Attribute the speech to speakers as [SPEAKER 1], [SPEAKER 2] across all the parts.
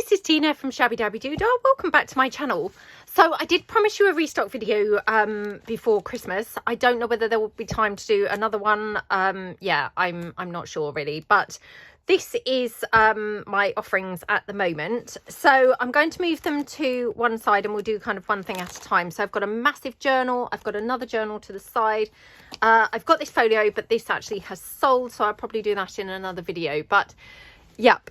[SPEAKER 1] this is Tina from Shabbydabbydoodah. Welcome back to my channel. So I did promise you a restock video before Christmas. I don't know whether there will be time to do another one. Yeah, I'm not sure really, but this is my offerings at the moment. So I'm going to move them to one side and we'll do kind of one thing at a time. So I've got a massive journal. I've got another journal to the side. I've got this folio, but this actually has sold, so I'll probably do that in another video. But yep,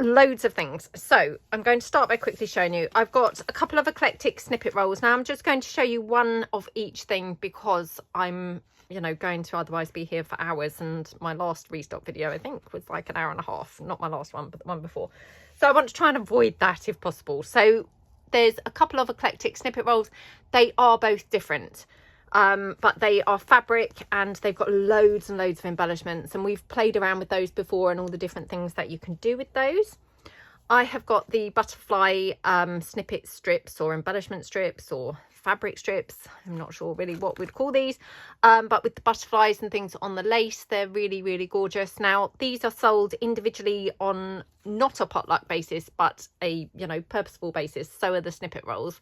[SPEAKER 1] loads of things. So I'm going to start by quickly showing you. I've got a couple of eclectic snippet rolls. Now I'm just going to show you one of each thing because I'm, you know, going to otherwise be here for hours, and my last restock video I think was like an hour and a half. Not my last one, but the one before. So I want to try and avoid that if possible. So there's a couple of eclectic snippet rolls. They are both different, but they are fabric and they've got loads and loads of embellishments, and we've played around with those before and all the different things that you can do with those. I have got the butterfly snippet strips or embellishment strips or fabric strips. I'm not sure really what we'd call these, but with the butterflies and things on the lace, they're really, really gorgeous. Now these are sold individually on not a potluck basis, but a, you know, purposeful basis. So are the snippet rolls.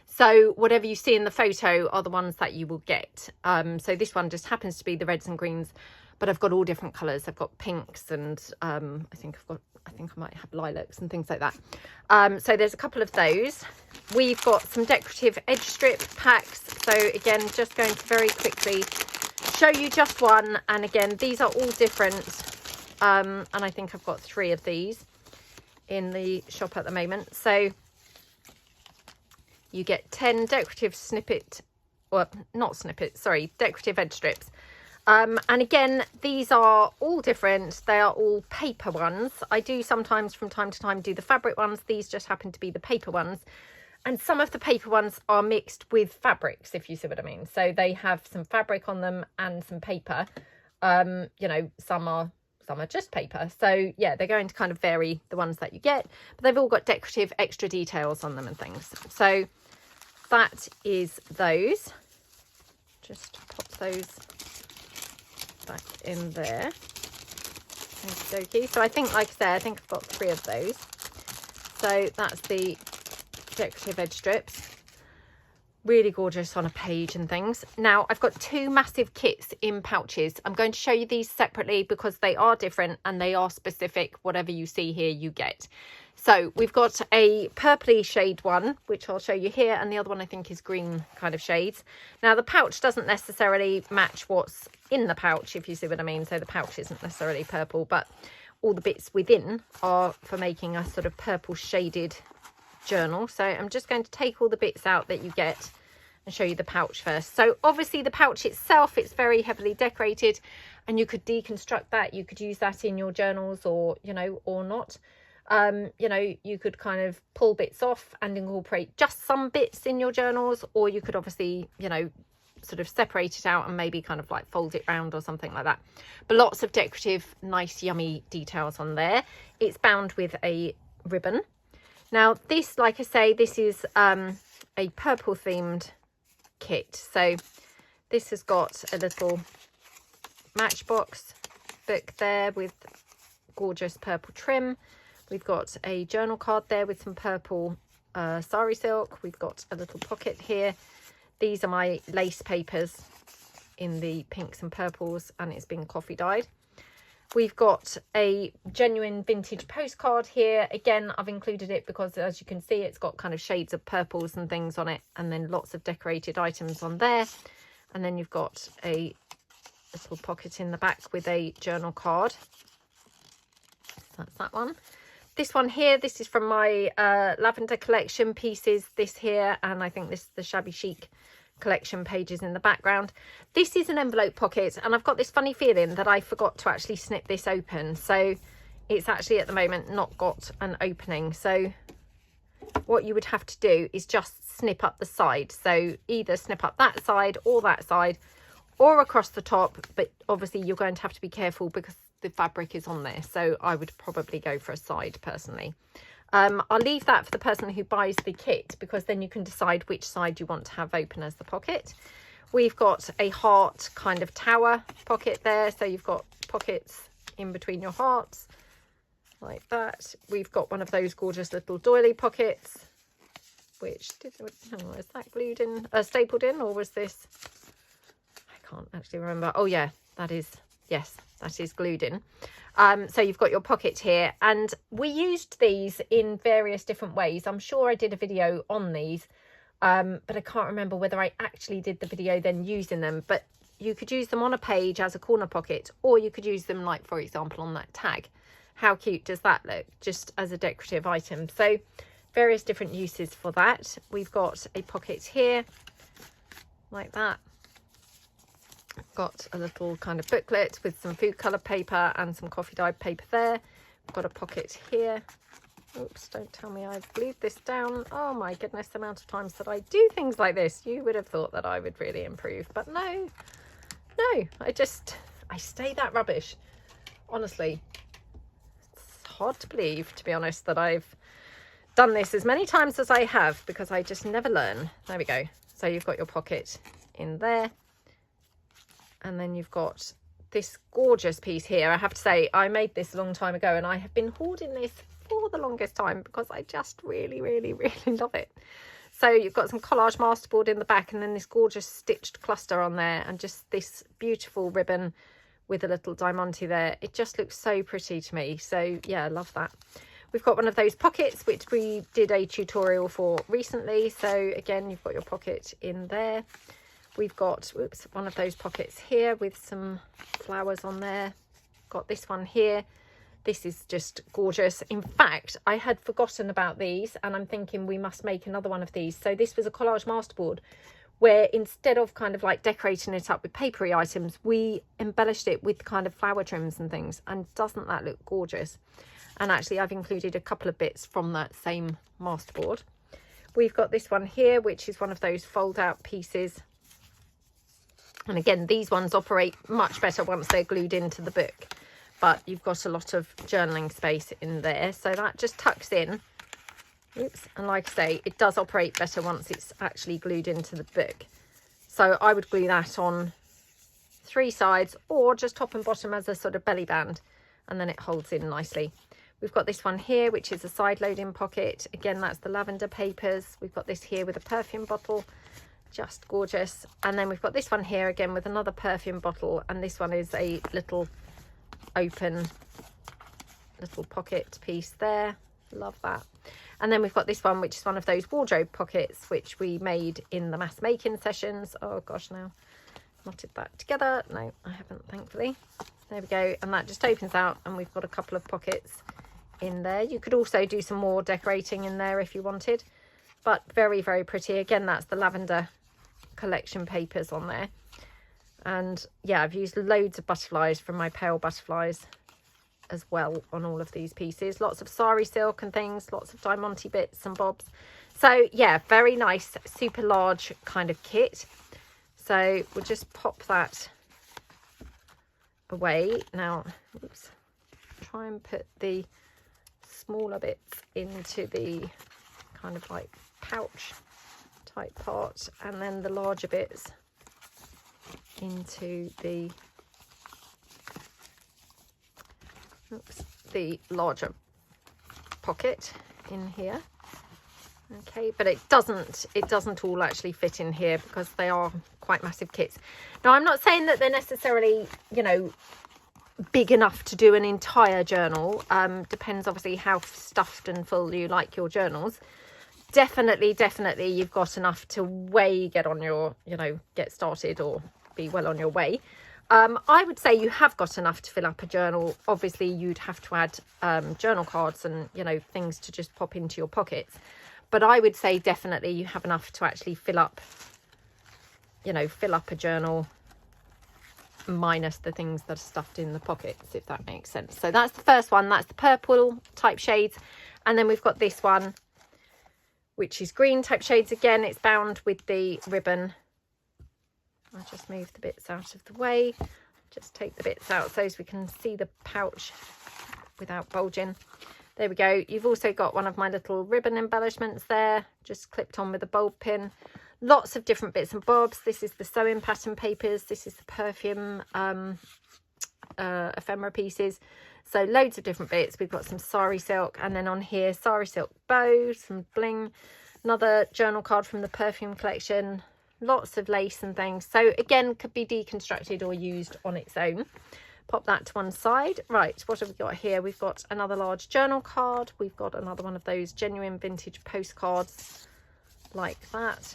[SPEAKER 1] So whatever you see in the photo are the ones that you will get. So this one just happens to be the reds and greens, but I've got all different colours. I've got pinks and I think I might have lilacs and things like that. So there's a couple of those. We've got some decorative edge strip packs. So again, just going to very quickly show you just one. And again, these are all different. And I think I've got 3 of these in the shop at the moment. So you get 10 decorative snippet, or not snippet, sorry, decorative edge strips. And again, these are all different. They are all paper ones. I do sometimes from time to time do the fabric ones. These just happen to be the paper ones. And some of the paper ones are mixed with fabrics, if you see what I mean. So they have some fabric on them and some paper. You know, some are just paper. So yeah, they're going to kind of vary the ones that you get, but they've all got decorative extra details on them and things. So that is those. Just pop those back in there. Okey-dokey. So I think, like I said, I think I've got 3 of those. So that's the decorative edge strips. Really gorgeous on a page and things. Now I've got 2 massive kits in pouches. I'm going to show you these separately because they are different and they are specific. Whatever you see here, you get. So we've got a purpley shade one, which I'll show you here, and the other one I think is green kind of shades. Now the pouch doesn't necessarily match what's in the pouch, if you see what I mean. So the pouch isn't necessarily purple, but all the bits within are for making a sort of purple shaded journal. So I'm just going to take all the bits out that you get and show you the pouch first. So obviously the pouch itself, it's very heavily decorated, and you could deconstruct that. You could use that in your journals, or, you know, or not. You know, you could kind of pull bits off and incorporate just some bits in your journals, or you could obviously, you know, sort of separate it out and maybe kind of like fold it round or something like that. But lots of decorative, nice, yummy details on there. It's bound with a ribbon. Now this, like I say, this is a purple themed kit. So this has got a little matchbox book there with gorgeous purple trim. We've got a journal card there with some purple sari silk. We've got a little pocket here. These are my lace papers in the pinks and purples, and it's been coffee dyed. We've got a genuine vintage postcard here. Again, I've included it because, as you can see, it's got kind of shades of purples and things on it, and then lots of decorated items on there. And then you've got a little pocket in the back with a journal card. That's that one. This one here, this is from my lavender collection pieces, this here, and I think this is the shabby chic collection pages in the background. This is an envelope pocket, and I've got this funny feeling that I forgot to actually snip this open, so it's actually at the moment not got an opening. So what you would have to do is just snip up the side. So either snip up that side or across the top, but obviously you're going to have to be careful because the fabric is on there. So I would probably go for a side personally. I'll leave that for the person who buys the kit, because then you can decide which side you want to have open as the pocket. We've got a heart kind of tower pocket there, so you've got pockets in between your hearts. like that. We've got one of those gorgeous little doily pockets, which is that glued in, stapled in, or was this, I can't actually remember. Oh yeah, that is, yes, that is glued in. So you've got your pocket here, and we used these in various different ways. I'm sure I did a video on these, but I can't remember whether I actually did the video then using them. But you could use them on a page as a corner pocket, or you could use them, like, for example, on that tag. How cute does that look, just as a decorative item? So various different uses for that. We've got a pocket here like that. Got a little kind of booklet with some food colour paper and some coffee dyed paper there. We've got a pocket here. Oops, don't tell me I've glued this down. Oh my goodness, the amount of times that I do things like this. You would have thought that I would really improve, but no, I stay that rubbish. Honestly, it's hard to believe, to be honest, that I've done this as many times as I have, because I just never learn. There we go. So you've got your pocket in there. And then you've got this gorgeous piece here. I have to say, I made this a long time ago, and I have been hoarding this for the longest time because I just really, really, really love it. So you've got some collage masterboard in the back, and then this gorgeous stitched cluster on there, and just this beautiful ribbon with a little diamante there. It just looks so pretty to me. So yeah, I love that. We've got one of those pockets, which we did a tutorial for recently. So again, you've got your pocket in there. We've got, whoops, one of those pockets here with some flowers on there. Got this one here. This is just gorgeous. In fact, I had forgotten about these, and I'm thinking we must make another one of these. So this was a collage masterboard where, instead of kind of like decorating it up with papery items, we embellished it with kind of flower trims and things. And doesn't that look gorgeous? And actually, I've included a couple of bits from that same masterboard. We've got this one here, which is one of those fold out pieces. And again, these ones operate much better once they're glued into the book, but you've got a lot of journaling space in there. So that just tucks in. Oops. And like I say, it does operate better once it's actually glued into the book. So I would glue that on 3 sides, or just top and bottom as a sort of belly band, and then it holds in nicely. We've got this one here, which is a side loading pocket. Again, that's the lavender papers. We've got this here with a perfume bottle. Just gorgeous. And then we've got this one here again with another perfume bottle, and this one is a little open little pocket piece there. Love that. And then we've got this one, which is one of those wardrobe pockets which we made in the mass making sessions. Oh gosh, now knotted that together. No, I haven't, thankfully. There we go. And that just opens out, and we've got a couple of pockets in there. You could also do some more decorating in there if you wanted, but very, very pretty. Again, that's the lavender collection papers on there. And yeah, I've used loads of butterflies from my pale butterflies as well on all of these pieces. Lots of sari silk and things, lots of diamante bits and bobs. So yeah, very nice, super large kind of kit. So we'll just pop that away now. Oops. Try and put the smaller bits into the kind of like pouch type part, and then the larger bits into the larger pocket in here. Okay, but it doesn't all actually fit in here because they are quite massive kits. Now, I'm not saying that they're necessarily, you know, big enough to do an entire journal. Depends obviously how stuffed and full you like your journals. Definitely you've got enough to get on your, you know, get started or be well on your way. I would say you have got enough to fill up a journal. Obviously you'd have to add journal cards and, you know, things to just pop into your pockets, but I would say definitely you have enough to actually fill up, you know, fill up a journal minus the things that are stuffed in the pockets, if that makes sense. So that's the first one. That's the purple type shades, and then we've got this one, which is green type shades. Again, it's bound with the ribbon. I'll just move the bits out of the way, just take the bits out so as we can see the pouch without bulging. There we go. You've also got one of my little ribbon embellishments there, just clipped on with a bulb pin. Lots of different bits and bobs. This is the sewing pattern papers. This is the perfume ephemera pieces. So loads of different bits. We've got some sari silk, and then on here, sari silk bow, some bling, another journal card from the perfume collection, lots of lace and things. So again, could be deconstructed or used on its own. Pop that to one side. Right, what have we got here? We've got another large journal card. We've got another one of those genuine vintage postcards like that.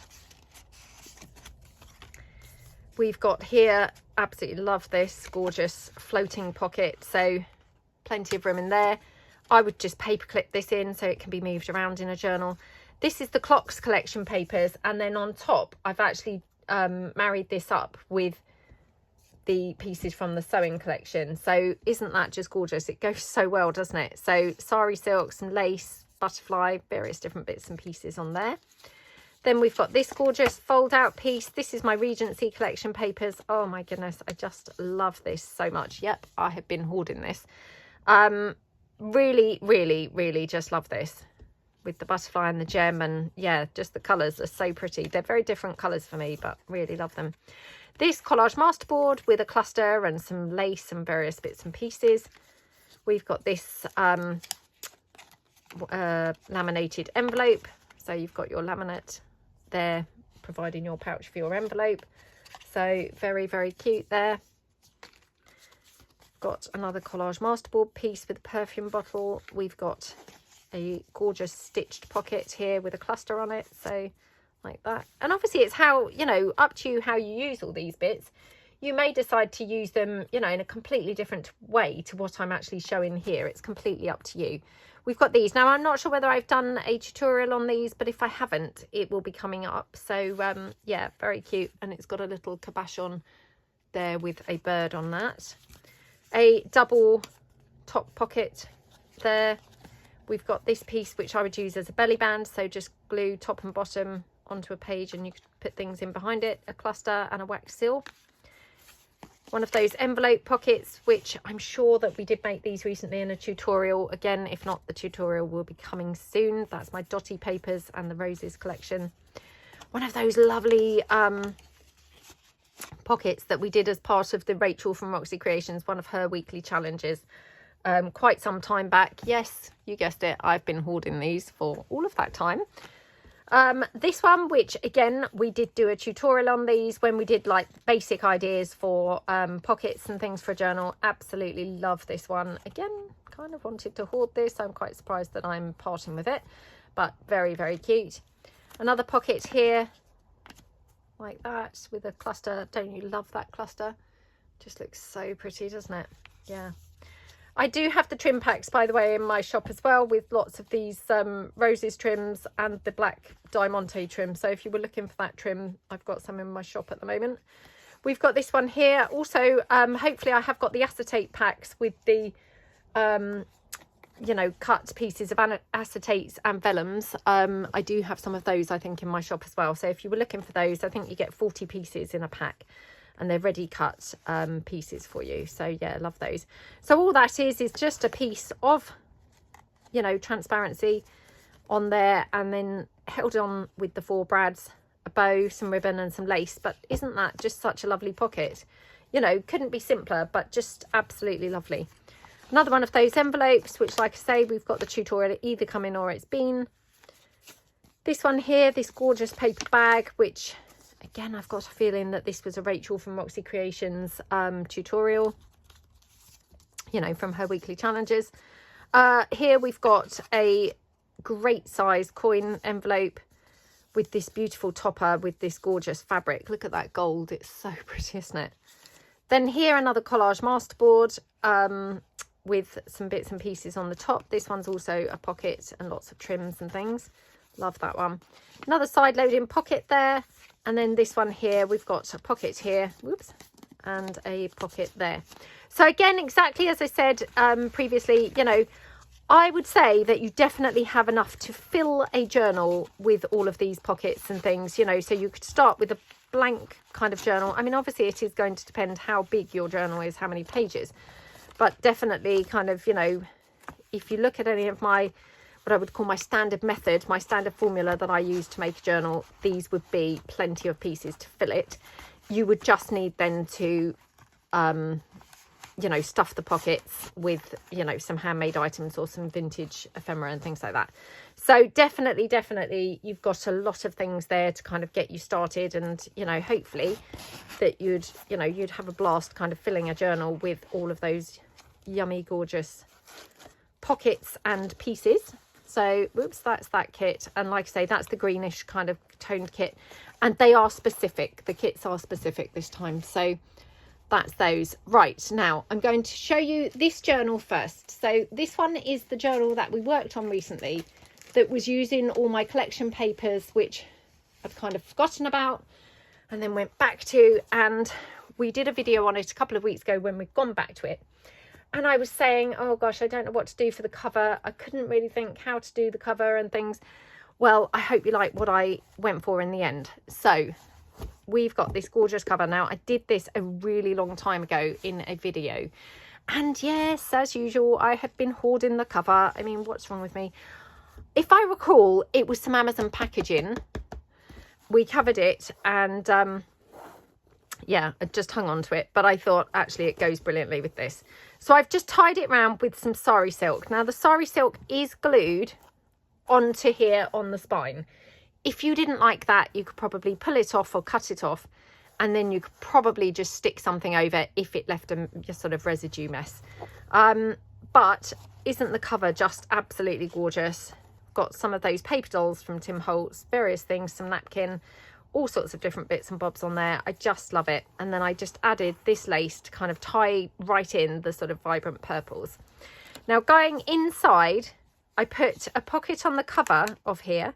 [SPEAKER 1] We've got here, absolutely love this, gorgeous floating pocket. So plenty of room in there. I would just paperclip this in so it can be moved around in a journal. This is the Clocks collection papers, and then on top I've actually married this up with the pieces from the sewing collection. So isn't that just gorgeous? It goes so well, doesn't it? So sari silk, some lace, butterfly, various different bits and pieces on there. Then we've got this gorgeous fold out piece. This is my Regency collection papers. Oh my goodness, I just love this so much. Yep, I have been hoarding this. Really, really, really just love this with the butterfly and the gem, and yeah, just the colours are so pretty. They're very different colours for me, but really love them. This collage masterboard with a cluster and some lace and various bits and pieces. We've got this laminated envelope. So you've got your laminate there, providing your pouch for your envelope. So very, very cute there. Got another collage masterboard piece with a perfume bottle. We've got a gorgeous stitched pocket here with a cluster on it. So like that. And obviously it's how, you know, up to you how you use all these bits. You may decide to use them, you know, in a completely different way to what I'm actually showing here. It's completely up to you. We've got these. Now, I'm not sure whether I've done a tutorial on these, but if I haven't, it will be coming up. So, yeah, very cute. And it's got a little cabochon there with a bird on that. A double top pocket there. We've got this piece, which I would use as a belly band. So just glue top and bottom onto a page and you could put things in behind it. A cluster and a wax seal. One of those envelope pockets, which I'm sure that we did make these recently in a tutorial. Again, if not, the tutorial will be coming soon. That's my Dotty papers and the Roses collection. One of those lovely pockets that we did as part of the Rachel from Roxy Creations, one of her weekly challenges, quite some time back. Yes, you guessed it, I've been hoarding these for all of that time. This one, which again, we did do a tutorial on these when we did like basic ideas for pockets and things for a journal. Absolutely love this one. Again, kind of wanted to hoard this. I'm quite surprised that I'm parting with it, but very, very cute. Another pocket here like that with a cluster. Don't you love that cluster? Just looks so pretty, doesn't it? Yeah. I do have the trim packs, by the way, in my shop as well, with lots of these roses trims and the black Diamante trim. So if you were looking for that trim, I've got some in my shop at the moment. We've got this one here. Also, hopefully I have got the acetate packs with the, you know, cut pieces of acetates and vellums. I do have some of those, I think, in my shop as well. So if you were looking for those, I think you get 40 pieces in a pack. And they're ready cut pieces for you. So yeah, love those. So all that is just a piece of, you know, transparency on there, and then held on with the 4 brads, a bow, some ribbon and some lace. But isn't that just such a lovely pocket? You know, couldn't be simpler, but just absolutely lovely. Another one of those envelopes, which, like I say, we've got the tutorial either coming or it's been. This one here, this gorgeous paper bag, which, again, I've got a feeling that this was a Rachel from Roxy Creations tutorial, you know, from her weekly challenges. Here we've got a great size coin envelope with this beautiful topper with this gorgeous fabric. Look at that gold. It's so pretty, isn't it? Then here, another collage masterboard with some bits and pieces on the top. This one's also a pocket and lots of trims and things. Love that one. Another side loading pocket there. And then this one here, we've got a pocket here, whoops, and a pocket there. So again, exactly as I said previously, you know, I would say that you definitely have enough to fill a journal with all of these pockets and things, you know. So you could start with a blank kind of journal. I mean, obviously it is going to depend how big your journal is, how many pages, but definitely kind of, you know, if you look at any of my, what I would call my standard method, my standard formula that I use to make a journal, these would be plenty of pieces to fill it. You would just need then to you know, stuff the pockets with, you know, some handmade items or some vintage ephemera and things like that. So definitely you've got a lot of things there to kind of get you started, and, you know, hopefully that you'd have a blast kind of filling a journal with all of those yummy, gorgeous pockets and pieces. So, whoops, that's that kit. And like I say, that's the greenish kind of toned kit. And they are specific. The kits are specific this time. So that's those. Right, now I'm going to show you this journal first. So this one is the journal that we worked on recently that was using all my collection papers, which I'd kind of forgotten about and then went back to. And we did a video on it a couple of weeks ago when we'd gone back to it. And I was saying, oh gosh, I don't know what to do for the cover. I couldn't really think how to do the cover and things. Well, I hope you like what I went for in the end. So we've got this gorgeous cover. Now, I did this a really long time ago in a video. And yes, as usual, I have been hoarding the cover. I mean, what's wrong with me? If I recall, it was some Amazon packaging. We covered it and yeah, I just hung on to it. But I thought, actually, it goes brilliantly with this. So I've just tied it around with some sari silk. Now, the sari silk is glued onto here on the spine. If you didn't like that, you could probably pull it off or cut it off, and then you could probably just stick something over if it left a sort of residue mess. But isn't the cover just absolutely gorgeous? Got some of those paper dolls from Tim Holtz, various things, some napkin, all sorts of different bits and bobs on there. I just love it. And then I just added this lace to kind of tie right in the sort of vibrant purples. Now, going inside, I put a pocket on the cover of here,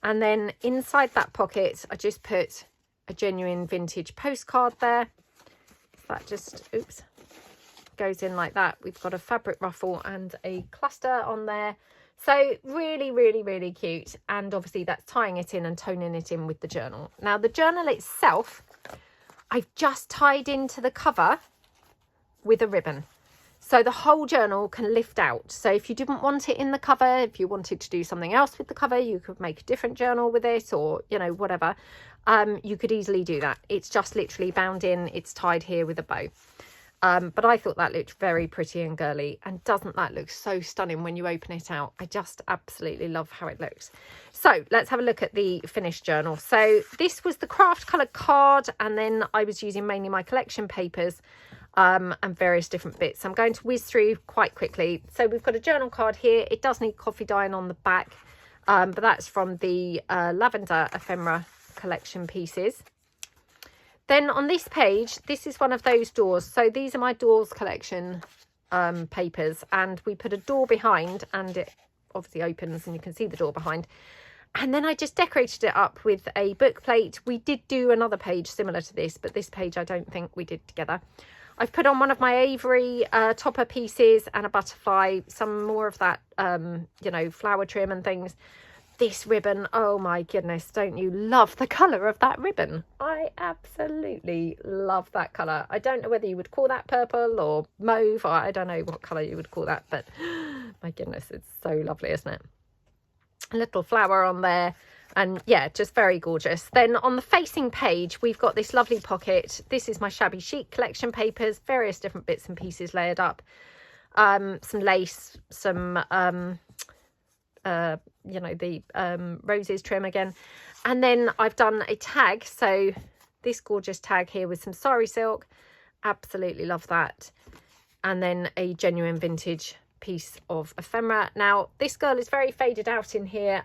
[SPEAKER 1] and then inside that pocket I just put a genuine vintage postcard there. That just, oops, goes in like that. We've got a fabric ruffle and a cluster on there. So really cute. And obviously that's tying it in and toning it in with the journal. Now, the journal itself, I've just tied into the cover with a ribbon. So the whole journal can lift out. So if you didn't want it in the cover, if you wanted to do something else with the cover, you could make a different journal with it, or, you know, whatever. You could easily do that. It's just literally bound in. It's tied here with a bow. But I thought that looked very pretty and girly. And doesn't that look so stunning when you open it out? I just absolutely love how it looks. So let's have a look at the finished journal. So this was the craft coloured card, and then I was using mainly my collection papers and various different bits. I'm going to whiz through quite quickly. So we've got a journal card here. It does need coffee dyeing on the back, but that's from the lavender ephemera collection pieces. Then on this page, this is one of those doors. So these are my doors collection papers, and we put a door behind, and it obviously opens and you can see the door behind. And then I just decorated it up with a book plate. We did do another page similar to this, but this page I don't think we did together. I've put on one of my Avery topper pieces and a butterfly, some more of that, you know, flower trim and things. This ribbon, oh my goodness, don't you love the colour of that ribbon? I absolutely love that colour. I don't know whether you would call that purple or mauve, or I don't know what colour you would call that, but my goodness, it's so lovely, isn't it? A little flower on there, and yeah, just very gorgeous. Then on the facing page, we've got this lovely pocket. This is my shabby chic collection papers, various different bits and pieces layered up. Some lace, some you know, the roses trim again, and then I've done a tag. So this gorgeous tag here with some sari silk, absolutely love that, and then a genuine vintage piece of ephemera. Now this girl is very faded out in here.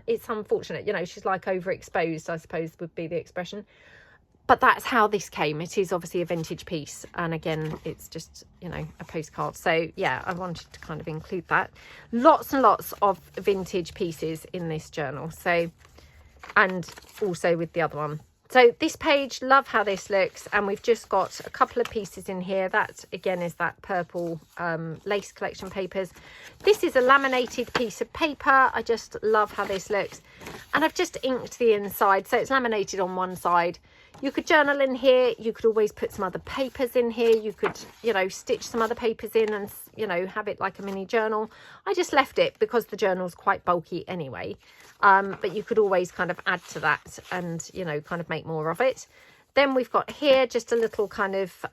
[SPEAKER 1] It's unfortunate, you know, she's like overexposed, I suppose would be the expression, but that's how this came. It is obviously a vintage piece, and again, it's just, you know, a postcard. So yeah, I wanted to kind of include that. Lots and lots of vintage pieces in this journal, so, and also with the other one. So this page, love how this looks, and we've just got a couple of pieces in here. That again is that purple lace collection papers. This is a laminated piece of paper. I just love how this looks, and I've just inked the inside, so it's laminated on one side. You could journal in here. You could always put some other papers in here. You could, you know, stitch some other papers in and, you know, have it like a mini journal. I just left it because the journal's quite bulky anyway. But you could always kind of add to that and, you know, kind of make more of it. Then we've got here just a little kind of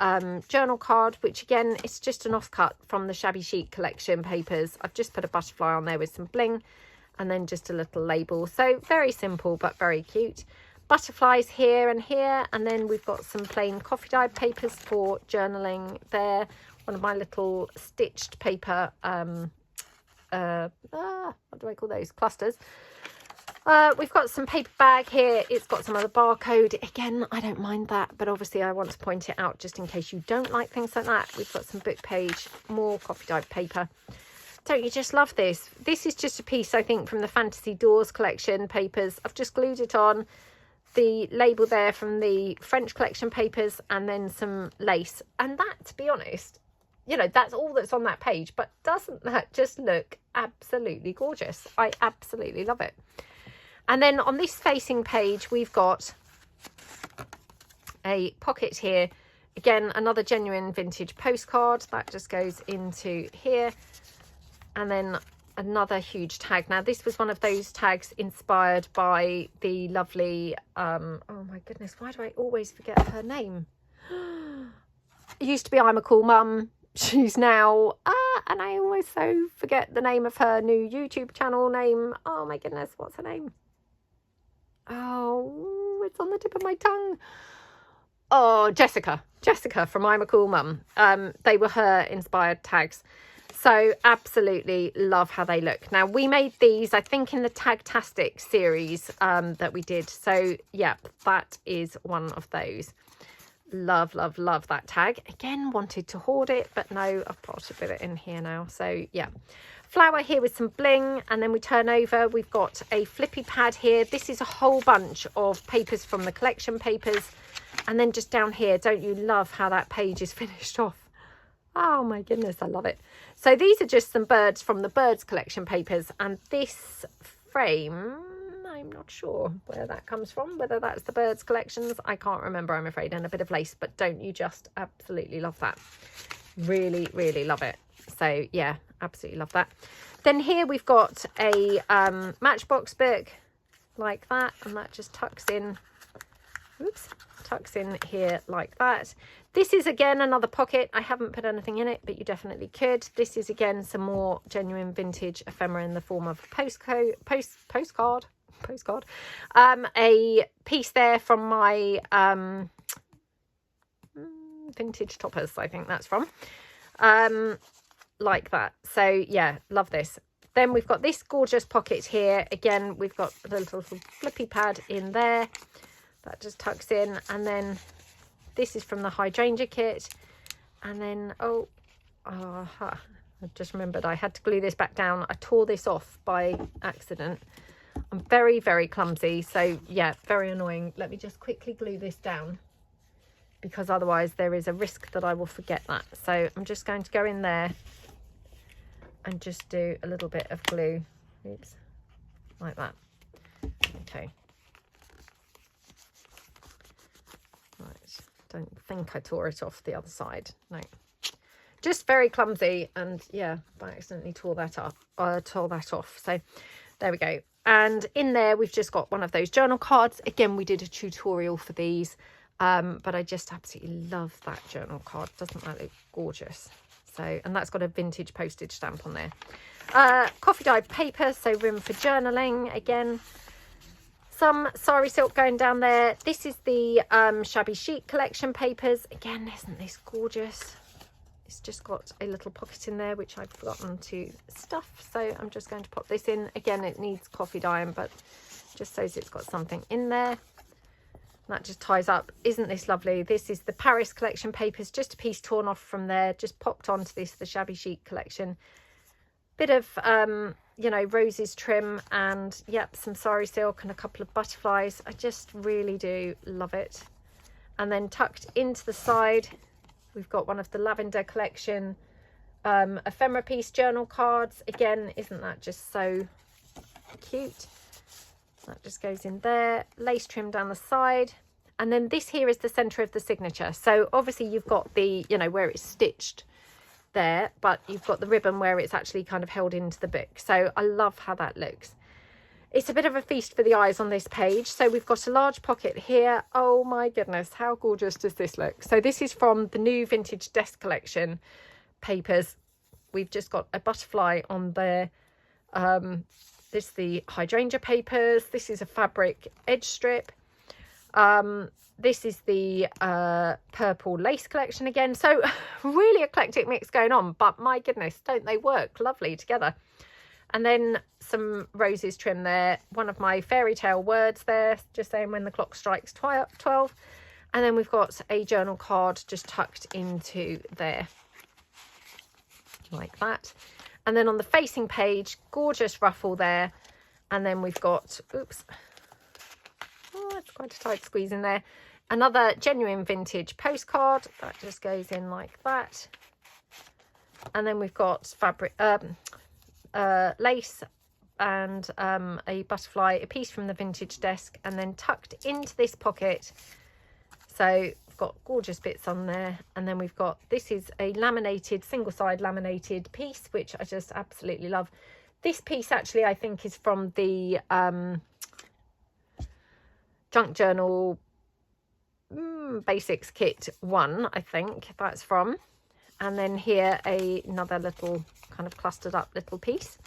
[SPEAKER 1] journal card, which again, it's just an offcut from the Shabby Chic collection papers. I've just put a butterfly on there with some bling and then just a little label. So very simple, but very cute. Butterflies here and here. And then we've got some plain coffee dyed papers for journaling there. One of my little stitched paper, what do I call those? Clusters. We've got some paper bag here. It's got some other barcode. Again, I don't mind that, but obviously I want to point it out just in case you don't like things like that. We've got some book page, more coffee dyed paper. Don't you just love this? This is just a piece, I think, from the Fantasy Doors collection papers. I've just glued it on. The label there from the French collection papers and then some lace. And that, to be honest, you know, that's all that's on that page. But doesn't that just look absolutely gorgeous? I absolutely love it. And then on this facing page, we've got a pocket here. Again, another genuine vintage postcard that just goes into here. And then another huge tag. Now, this was one of those tags inspired by the lovely, oh my goodness, why do I always forget her name? It used to be I'm a Cool Mum. She's now, and I always so forget the name of her new YouTube channel name. Oh my goodness, what's her name? Oh, it's on the tip of my tongue. Oh, Jessica from I'm a Cool Mum. They were her inspired tags. So absolutely love how they look. Now, we made these, I think, in the Tagtastic series that we did. So yeah, that is one of those. Love, love, love that tag. Again, wanted to hoard it, but no, I've got a bit of it in here now. So yeah. Flower here with some bling, and then we turn over. We've got a flippy pad here. This is a whole bunch of papers from the collection papers. And then just down here, don't you love how that page is finished off? Oh my goodness, I love it. So these are just some birds from the birds collection papers, and this frame, I'm not sure where that comes from, whether that's the birds collections. I can't remember, I'm afraid, and a bit of lace, but don't you just absolutely love that? Really, really love it. So yeah, absolutely love that. Then here we've got a Matchbox book like that, and that just tucks in, oops, tucks in here like that. This is again another pocket. I haven't put anything in it, but you definitely could. This is again some more genuine vintage ephemera in the form of postcard. A piece there from my vintage toppers, I think that's from. Like that. So yeah, love this. Then we've got this gorgeous pocket here. Again, we've got the little flippy pad in there that just tucks in, and then this is from the hydrangea kit. And then I just remembered I had to glue this back down. I tore this off by accident. I'm very, very clumsy, so yeah, very annoying. Let me just quickly glue this down, because otherwise there is a risk that I will forget that. So I'm just going to go in there and just do a little bit of glue. Oops, like that. Okay. Right, don't think I tore it off the other side. No, just very clumsy, and yeah, I accidentally tore that off. So there we go. And in there we've just got one of those journal cards. Again, we did a tutorial for these, but I just absolutely love that journal card. Doesn't that look gorgeous? So, and that's got a vintage postage stamp on there. Coffee dyed paper, so room for journaling. Again, some sari silk going down there. This is the Shabby Chic collection papers. Again, isn't this gorgeous? It's just got a little pocket in there, which I've forgotten to stuff. So I'm just going to pop this in. Again, it needs coffee dyeing, but just so it's got something in there. That just ties up. Isn't this lovely? This is the Paris collection papers, just a piece torn off from there, just popped onto this, the Shabby Chic collection. Bit of, you know, roses trim, and yep, some sari silk and a couple of butterflies. I just really do love it. And then tucked into the side, we've got one of the lavender collection ephemera piece journal cards. Again, isn't that just so cute? That just goes in there. Lace trim down the side. And then this here is the center of the signature. So obviously you've got the, you know, where it's stitched there, but you've got the ribbon where it's actually kind of held into the book. So I love how that looks. it's a bit of a feast for the eyes on this page. So we've got a large pocket here. Oh my goodness, how gorgeous does this look? So this is from the new Vintage Desk Collection papers. We've just got a butterfly on there. This is the hydrangea papers. This is a fabric edge strip. This is the purple lace collection again. So really eclectic mix going on, but my goodness, don't they work lovely together? And then some roses trim there. One of my fairy tale words there, just saying when the clock strikes 12. And then we've got a journal card just tucked into there, like that. And then on the facing page, gorgeous ruffle there. And then we've got, oops, oh, it's quite a tight squeeze in there. Another genuine vintage postcard that just goes in like that. And then we've got fabric, lace and a butterfly, a piece from the vintage desk, and then tucked into this pocket. So we've got gorgeous bits on there. And then we've got, this is a laminated, single side laminated piece, which I just absolutely love. This piece actually I think is from the Junk Journal Basics Kit 1, I think that's from. And then here another little kind of clustered up little piece.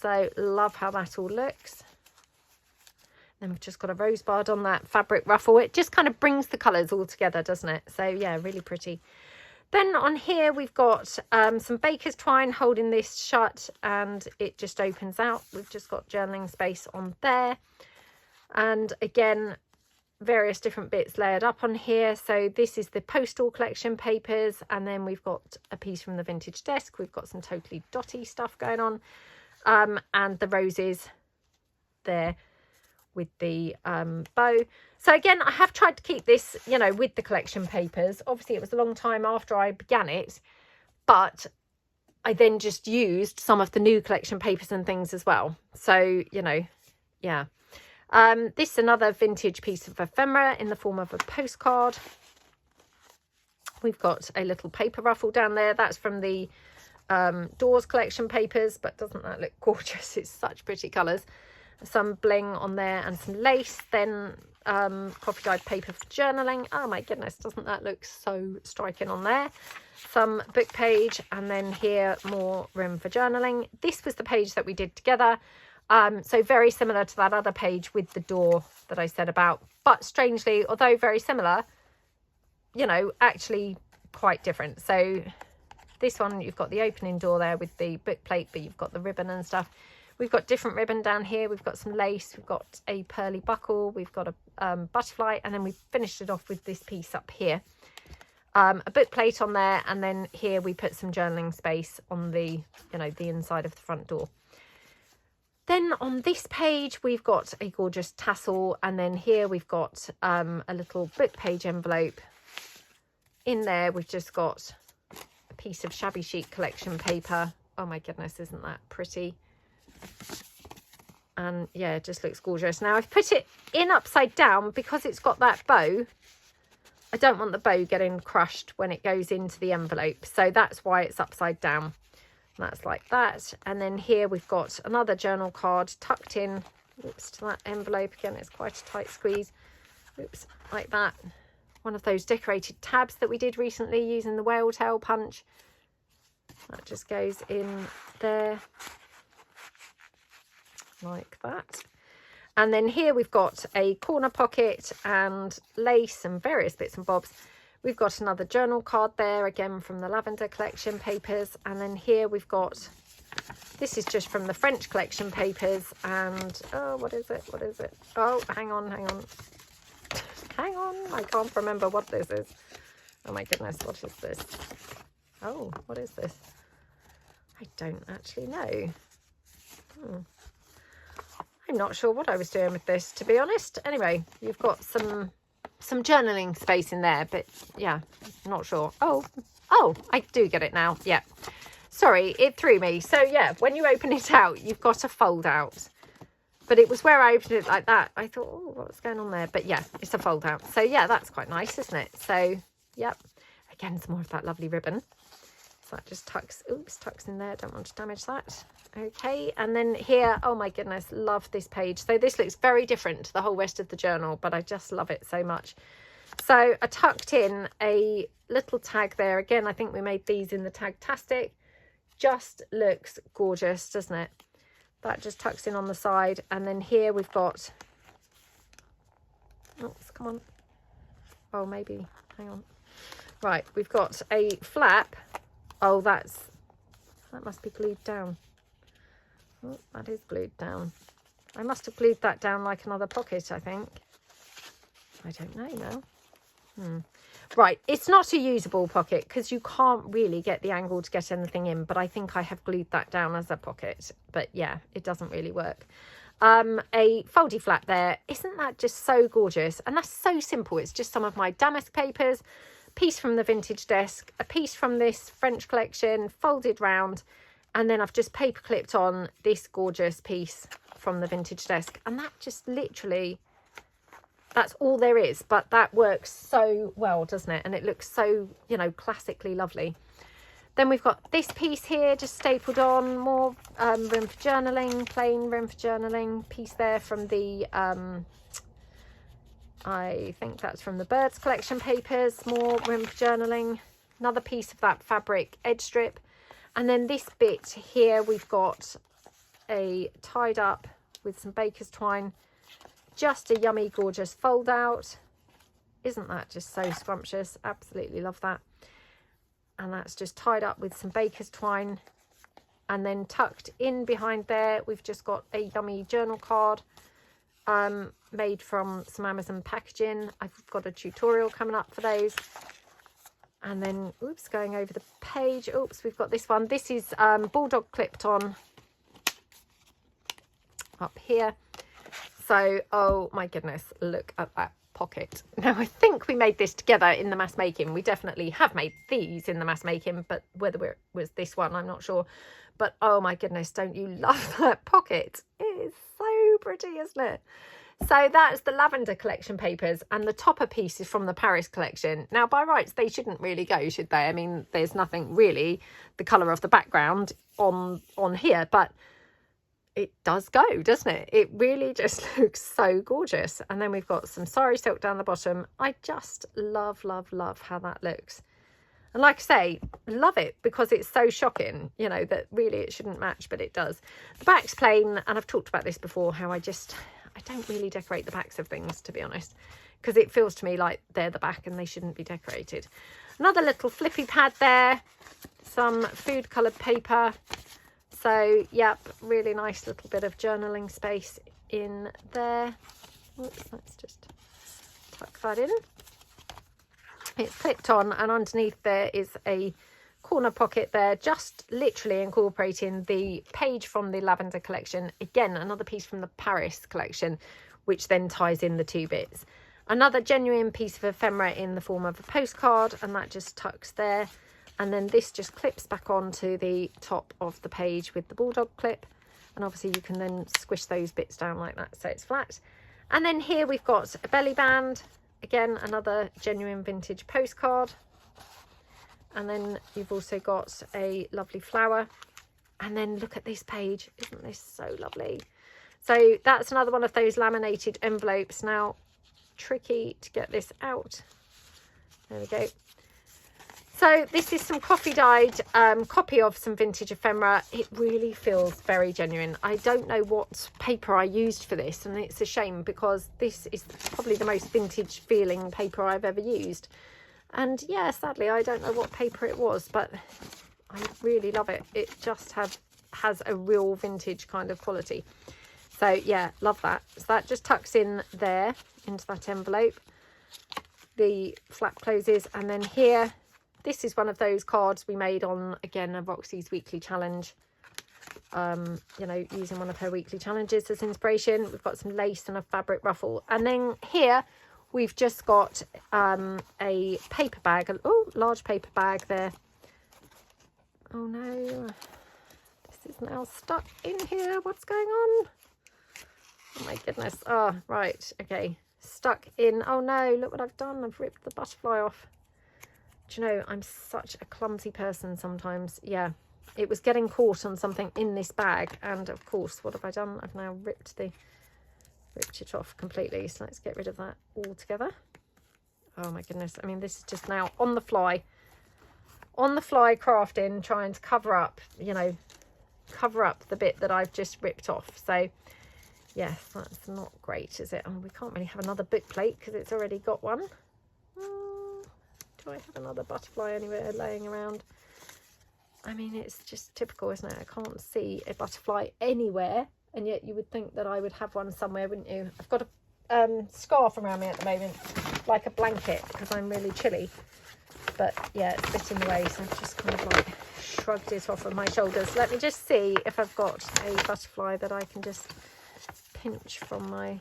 [SPEAKER 1] So love how that all looks. Then we've just got a rosebud on that fabric ruffle. It just kind of brings the colours all together, doesn't it? So yeah, really pretty. Then on here we've got some baker's twine holding this shut, and it just opens out. We've just got journaling space on there. And again, various different bits layered up on here. So this is the postal collection papers, and then we've got a piece from the vintage desk. We've got some totally dotty stuff going on, and the roses there with the bow. So again, I have tried to keep this, you know, with the collection papers. Obviously it was a long time after I began it, but I then just used some of the new collection papers and things as well. So, you know, yeah. This is another vintage piece of ephemera in the form of a postcard. We've got a little paper ruffle down there. That's from the Doors collection papers, but doesn't that look gorgeous? It's such pretty colours. Some bling on there and some lace. Then coffee dyed paper for journaling. Oh my goodness, doesn't that look so striking on there? Some book page, and then here more room for journaling. This was the page that we did together. So very similar to that other page with the door that I said about, but strangely, although very similar, you know, actually quite different. So this one, you've got the opening door there with the book plate, but you've got the ribbon and stuff. We've got different ribbon down here. We've got some lace. We've got a pearly buckle. We've got a butterfly, and then we've finished it off with this piece up here. A book plate on there, and then here we put some journaling space on the, you know, the inside of the front door. Then on this page, we've got a gorgeous tassel, and then here we've got a little book page envelope. In there, we've just got a piece of shabby chic collection paper. Oh my goodness, isn't that pretty? And yeah, it just looks gorgeous. Now I've put it in upside down because it's got that bow. I don't want the bow getting crushed when it goes into the envelope, so that's why it's upside down. That's like that. And then here we've got another journal card tucked in, oops, to that envelope. Again, it's quite a tight squeeze, oops, like that. One of those decorated tabs that we did recently using the whale tail punch. That just goes in there like that. And then here we've got a corner pocket and lace and various bits and bobs. We've got another journal card there, again from the lavender collection papers. And then here we've got, this is just from the French collection papers. And oh, what is it? What is it? Oh, hang on. Hang on, I can't remember what this is. Oh my goodness, what is this? Oh, what is this? I don't actually know. I'm not sure what I was doing with this, to be honest. Anyway, you've got some journaling space in there, but yeah, not sure. Oh, I do get it now. Yeah, sorry, it threw me. So yeah, when you open it out, you've got a fold out. But it was where I opened it like that. I thought, oh, what's going on there? But yeah, it's a fold out. So yeah, that's quite nice, isn't it? So, yep. Again, some more of that lovely ribbon. So that just tucks in there. Don't want to damage that. Okay, and then here, oh my goodness, love this page. So this looks very different to the whole rest of the journal, but I just love it so much. So I tucked in a little tag there. Again, I think we made these in the Tagtastic. Just looks gorgeous, doesn't it? That just tucks in on the side. And then here we've got, oops, come on. Oh, maybe, hang on. Right, we've got a flap. Oh, that must be glued down. Oh, that is glued down. I must have glued that down like another pocket, I think. I don't know now. Right, it's not a usable pocket because you can't really get the angle to get anything in, but I think I have glued that down as a pocket. But yeah, it doesn't really work. A foldy flap there. Isn't that just so gorgeous? And that's so simple. It's just some of my damask papers, piece from the vintage desk, a piece from this French collection, folded round, and then I've just paper clipped on this gorgeous piece from the vintage desk. And that just literally, that's all there is, but that works so well, doesn't it? And it looks so, you know, classically lovely. Then we've got this piece here just stapled on, more room for journaling, plain room for journaling piece there from the, I think that's from the Birds collection papers, more room for journaling, another piece of that fabric edge strip. And then this bit here, we've got a tied up with some baker's twine, just a yummy, gorgeous fold out. Isn't that just so scrumptious? Absolutely love that. And that's just tied up with some baker's twine. And then tucked in behind there, we've just got a yummy journal card made from some Amazon packaging. I've got a tutorial coming up for those. And then, oops, going over the page. Oops, we've got this one. This is bulldog clipped on up here. So, oh my goodness, look at that pocket. Now, I think we made this together in the mass making. We definitely have made these in the mass making, but whether it was this one, I'm not sure. But oh my goodness, don't you love that pocket? It is so pretty, isn't it? So that's the lavender collection papers, and the topper piece is from the Paris collection. Now, by rights, they shouldn't really go, should they? I mean, there's nothing really the colour of the background on here, but it does go, doesn't it? It really just looks so gorgeous. And then we've got some sari silk down the bottom. I just love, love, love how that looks. And like I say, love it because it's so shocking, you know, that really it shouldn't match, but it does. The back's plain, and I've talked about this before, how I don't really decorate the backs of things, to be honest, because it feels to me like they're the back and they shouldn't be decorated. Another little flippy pad there, some food coloured paper. So, yep, really nice little bit of journaling space in there. Oops, let's just tuck that in. It's clipped on, and underneath there is a corner pocket there, just literally incorporating the page from the lavender collection. Again, another piece from the Paris collection, which then ties in the two bits. Another genuine piece of ephemera in the form of a postcard, and that just tucks there. And then this just clips back onto the top of the page with the bulldog clip. And obviously you can then squish those bits down like that so it's flat. And then here we've got a belly band. Again, another genuine vintage postcard. And then you've also got a lovely flower. And then look at this page. Isn't this so lovely? So that's another one of those laminated envelopes. Now, tricky to get this out. There we go. So this is some coffee dyed copy of some vintage ephemera. It really feels very genuine. I don't know what paper I used for this, and it's a shame because this is probably the most vintage feeling paper I've ever used. And yeah, sadly, I don't know what paper it was, but I really love it. It just has a real vintage kind of quality. So yeah, love that. So that just tucks in there into that envelope. The flap closes, and then here, this is one of those cards we made on, again, a Roxy's weekly challenge. You know, using one of her weekly challenges as inspiration. We've got some lace and a fabric ruffle. And then here we've just got a paper bag. Oh, large paper bag there. Oh no, this is now stuck in here. What's going on? Oh my goodness. Oh, right. Okay. Stuck in. Oh no, look what I've done. I've ripped the butterfly off. Do you know, I'm such a clumsy person sometimes. Yeah, it was getting caught on something in this bag, and of course, what have I done? I've now ripped it off completely. So let's get rid of that altogether. Oh my goodness, I mean, this is just now on the fly crafting, trying to cover up, you know, cover up the bit that I've just ripped off. So yes, that's not great, is it? And we can't really have another book plate because it's already got one. Do I have another butterfly anywhere laying around? I mean, it's just typical, isn't it? I can't see a butterfly anywhere, and yet you would think that I would have one somewhere, wouldn't you? I've got a scarf around me at the moment, like a blanket, because I'm really chilly. But yeah, it's a bit in the way, so I've just kind of like shrugged it off of my shoulders. Let me just see if I've got a butterfly that I can just pinch from my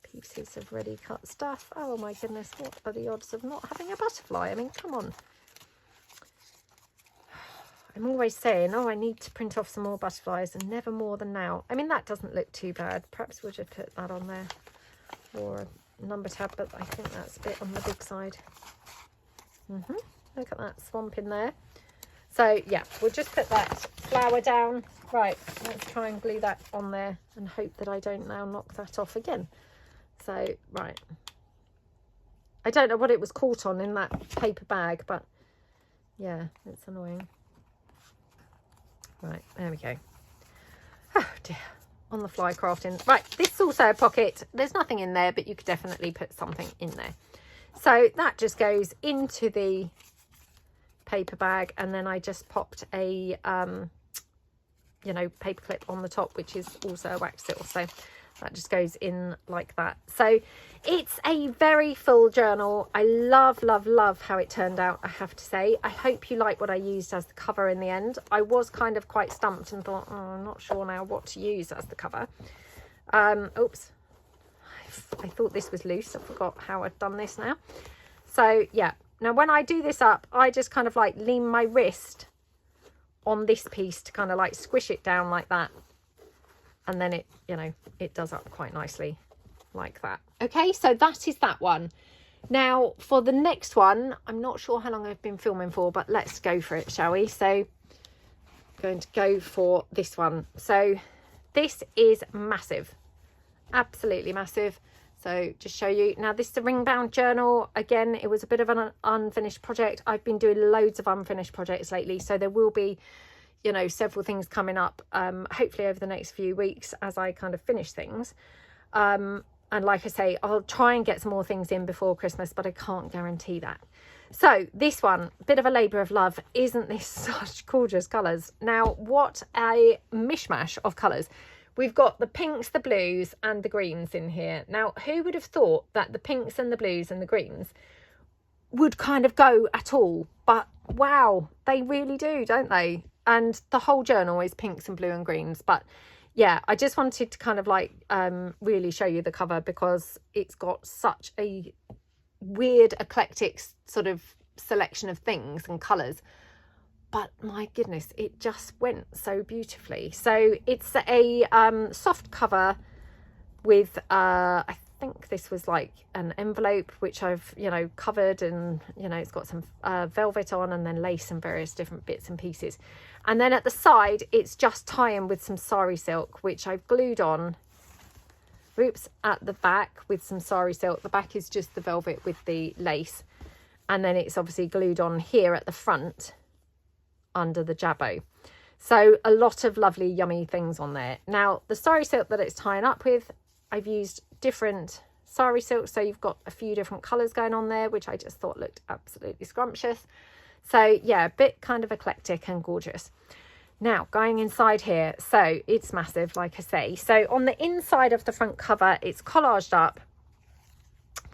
[SPEAKER 1] pieces of ready cut stuff. Oh my goodness, what are the odds of not having a butterfly? I mean, come on. I'm always saying, oh, I need to print off some more butterflies, and never more than now. I mean, that doesn't look too bad. Perhaps we'll just put that on there, or a number tab, but I think that's a bit on the big side. Look at that swamp in there. So yeah, we'll just put that flower down. Right, let's try and glue that on there and hope that I don't now knock that off again. So right, I don't know what it was caught on in that paper bag, but yeah, it's annoying. Right, there we go. Oh dear, on the fly crafting. Right, this is also a pocket. There's nothing in there, but you could definitely put something in there. So that just goes into the paper bag, and then I just popped a you know, paper clip on the top, which is also a wax seal. So that just goes in like that. So it's a very full journal. I love how it turned out, I have to say. I hope you like what I used as the cover in the end. I was kind of quite stumped and thought, oh, I'm not sure now what to use as the cover. Oops, I thought this was loose. I forgot how I'd done this now. So yeah, now when I do this up, I just kind of like lean my wrist on this piece to kind of like squish it down like that, and then it, you know, it does up quite nicely like that. Okay, so that is that one. Now for the next one, I'm not sure how long I've been filming for, but let's go for it, shall we? So I'm going to go for this one. So this is massive, absolutely massive. So just show you now, this is a ring bound journal. Again, it was a bit of an unfinished project. I've been doing loads of unfinished projects lately, so there will be, you know, several things coming up hopefully over the next few weeks as I kind of finish things. And like I say, I'll try and get some more things in before Christmas, but I can't guarantee that. So this one, bit of a labour of love. Isn't this such gorgeous colours? Now, what a mishmash of colours. We've got the pinks, the blues and the greens in here. Now, who would have thought that the pinks and the blues and the greens would kind of go at all? But wow, they really do, don't they? And the whole journal is pinks and blue and greens. But yeah, I just wanted to kind of like really show you the cover, because it's got such a weird eclectic sort of selection of things and colours. But my goodness, it just went so beautifully. So it's a soft cover with I think this was like an envelope which I've, you know, covered, and you know, it's got some velvet on and then lace and various different bits and pieces. And then at the side, it's just tie-in with some sari silk, which I've glued on. Oops, at the back with some sari silk. The back is just the velvet with the lace, and then it's obviously glued on here at the front under the jabot. So a lot of lovely yummy things on there. Now the sari silk that it's tying up with, I've used different sari silk, so you've got a few different colors going on there, which I just thought looked absolutely scrumptious. So yeah, a bit kind of eclectic and gorgeous. Now going inside here, so it's massive, like I say. So on the inside of the front cover, it's collaged up.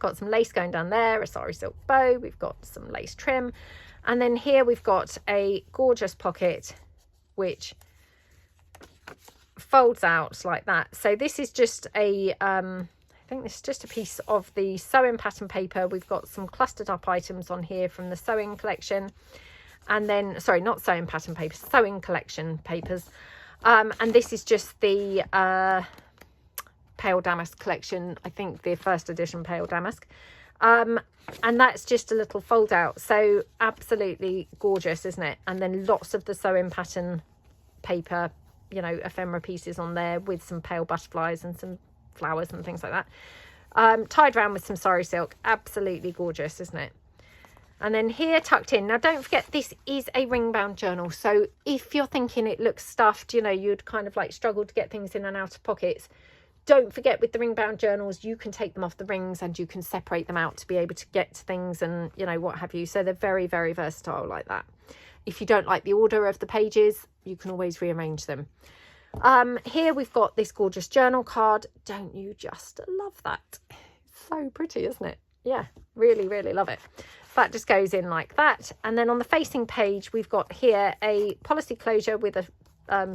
[SPEAKER 1] Got some lace going down there, a sari silk bow, we've got some lace trim. And then here we've got a gorgeous pocket which folds out like that. So this is just a I think this is just a piece of the sewing pattern paper. We've got some clustered up items on here from the sewing collection, and then, sorry, not sewing pattern paper, sewing collection papers. And this is just the Pale Damask collection, I think the first edition Pale Damask. And that's just a little fold out, so absolutely gorgeous, isn't it? And then lots of the sewing pattern paper, you know, ephemera pieces on there with some pale butterflies and some flowers and things like that, tied around with some sari silk. Absolutely gorgeous, isn't it? And then here tucked in, now don't forget this is a ring bound journal, so if you're thinking it looks stuffed, you know, you'd kind of like struggle to get things in and out of pockets, don't forget with the ring bound journals you can take them off the rings and you can separate them out to be able to get to things and, you know, what have you. So they're very, very versatile like that. If you don't like the order of the pages, you can always rearrange them. Here we've got this gorgeous journal card. Don't you just love that? It's so pretty, isn't it? Yeah, really, really love it. That just goes in like that. And then on the facing page, we've got here a policy closure with a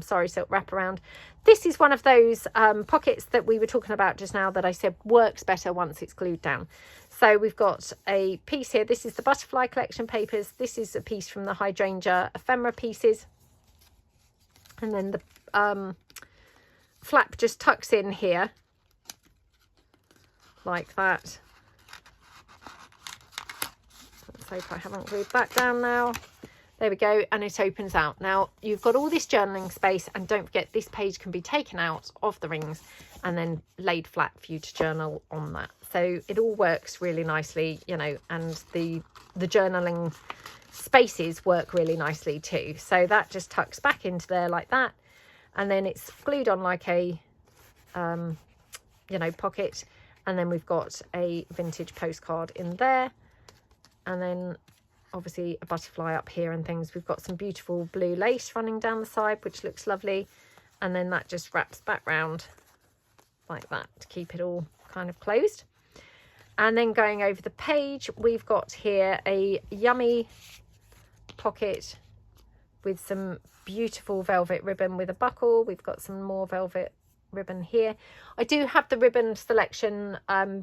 [SPEAKER 1] sari silk wraparound. This is one of those pockets that we were talking about just now that I said works better once it's glued down. So we've got a piece here. This is the butterfly collection papers. This is a piece from the hydrangea ephemera pieces. And then the flap just tucks in here like that. Let's hope I haven't glued that down now. There we go, and it opens out. Now you've got all this journaling space, and don't forget this page can be taken out of the rings and then laid flat for you to journal on that. So it all works really nicely, you know, and the journaling spaces work really nicely too. So that just tucks back into there like that, and then it's glued on like a you know, pocket, and then we've got a vintage postcard in there, and then obviously a butterfly up here and things. We've got some beautiful blue lace running down the side, which looks lovely, and then that just wraps back round like that to keep it all kind of closed. And then going over the page, we've got here a yummy pocket with some beautiful velvet ribbon with a buckle. We've got some more velvet ribbon here. I do have the ribbon selection